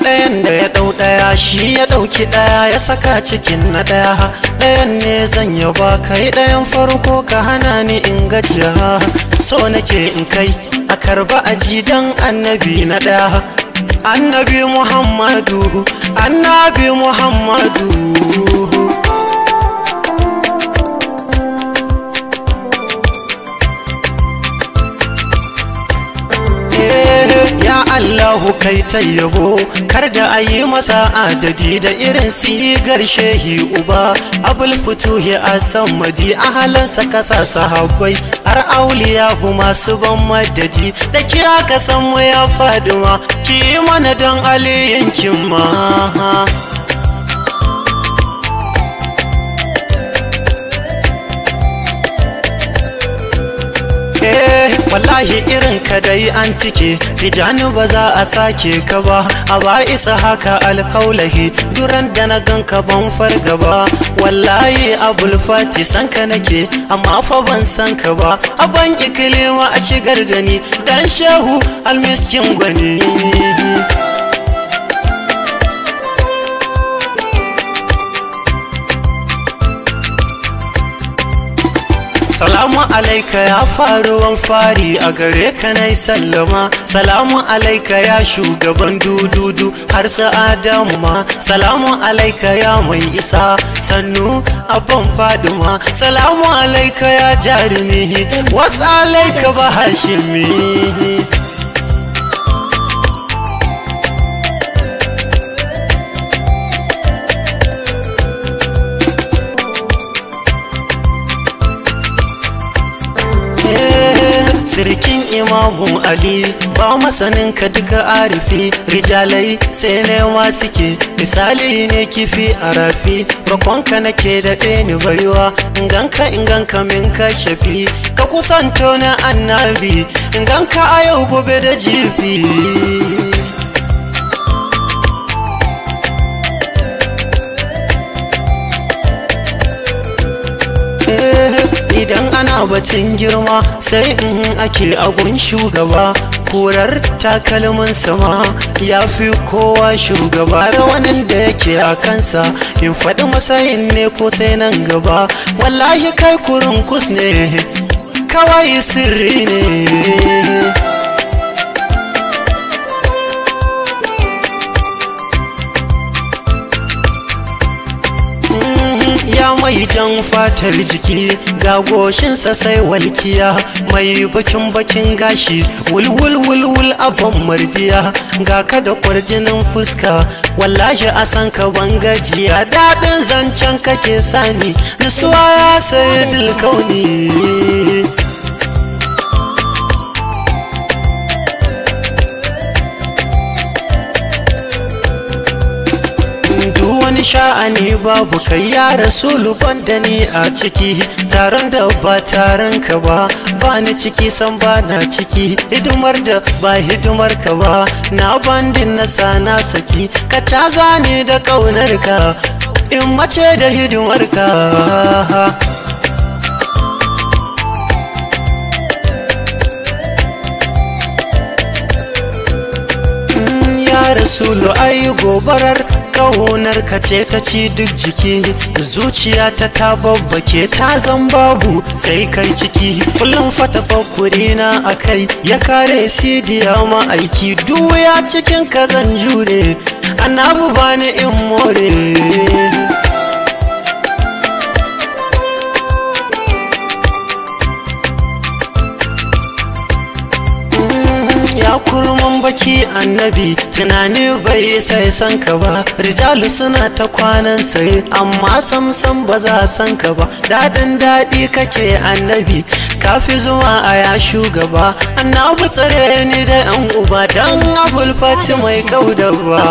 ɗayan da ya ɗau ɗaya shi ya ɗauki ɗaya ya saka cikin na ɗaya. Ɗayan ne zan yaba kai ɗayan farko ka hana ni in gajiya. So nake in kai a karba aji dan annabi na ɗaya. Annabi Muhammadu, annabi Muhammadu. Ya Allahu kai tayyabo kar da ayi masa adadi da irin sigar shehi uba Abul Futuhi As-Samadi ahalansa kasa sahabbai har auliya masu ban madadi da kira ka san mu ya Fadima ki mana dan aliyin kimma. Wallahi irin ka dai an tike Tijani ba za a sake ka ba a ba isa haka alkaulahi duran da na ganka ban farga ba. Wallahi Abul Fati san ka nake amma fa ban san ka ba. Aban ikilima a shigar da ni dan shehu almiskin gwani. Salamu alaika ya faruwan fari a gare ka nai sallama. Salamu alaika ya shugaban dududu har sa Adamu ma. Salamu alaika ya mai isa sannu abban Fadima. Salamu alaika ya jarumi wasu alaika ba hashimi. Sirkin Imamu Ali ba masanin ka duka arifi rijalai sai nema suke misali ne kifi a rafi rokonka nake da ni baiwa inganka min ka shafi ka kusanto na annabi inganka a yau gobe da jifi. Idan ana batun girma sai in ake agun shugaba kurar takalmin sama ya fi kowa shugaba da wani da yake a kansa in faɗi matsayin ne ko sai nan gaba. Wallahi kai kurin kus ne kawai sirri ne. Ya mai jan fatar jiki ga goshinsa sai walkiya mai bakin gashi wulwul abban mardiya ga ka da kwarjinin fuska wallahi a san ka ban gajiya daɗin zancen kake sani nutsuwa ya sayyidul kauni. Wani sha'ani babu kai ya Rasulu banda ni a ciki taron da ba taron ka ba ni ciki san ba na ciki hidimar da ba hidimar ka ba na bandin na sana saki ka caza ni da kaunar ka in mace da hidimar ka. Ya Rasulu ai gobarar kaunar ka ce ta ci duk jiki zuciya ta babbake ta zan babu sai kai ciki kullum fata fakuri na akai ya kare sidiya ma aiki duya cikin ka zan jure annabu bani in more. Ya kurman baki annabi tunani bai sai san ka ba rijalu suna ta kwanan sai amma samsam ba za san ka ba daɗin daɗi kake annabi kafi zuwa a ya shugaba annabi tsare ni da yan uba dan Abul Fati mai kauda ba.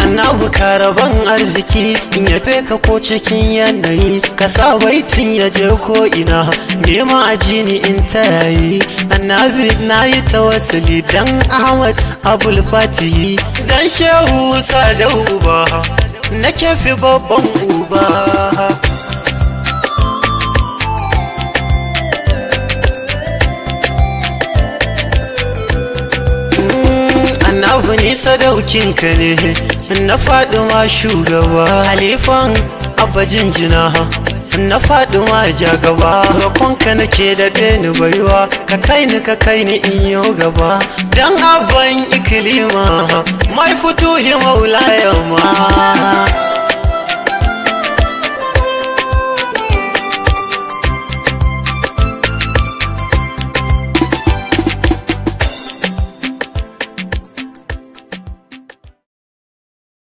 Annabu karaban arziki in yafe ka ko cikin yanayi ka sa baitin ya je ko ina nema ajini in ta yayi annabi nayi tawassuli dan Ahmad Abul Fati dan Shehu Sadau uba nake fi babban uba. ni sadaukinka ne na Fadima shugaba halifan abba jinjina na Fadima jagaba roƙonka nake da ni baiwa ka kai ni in yo gaba dan abban Iklima mai futuhi maulaya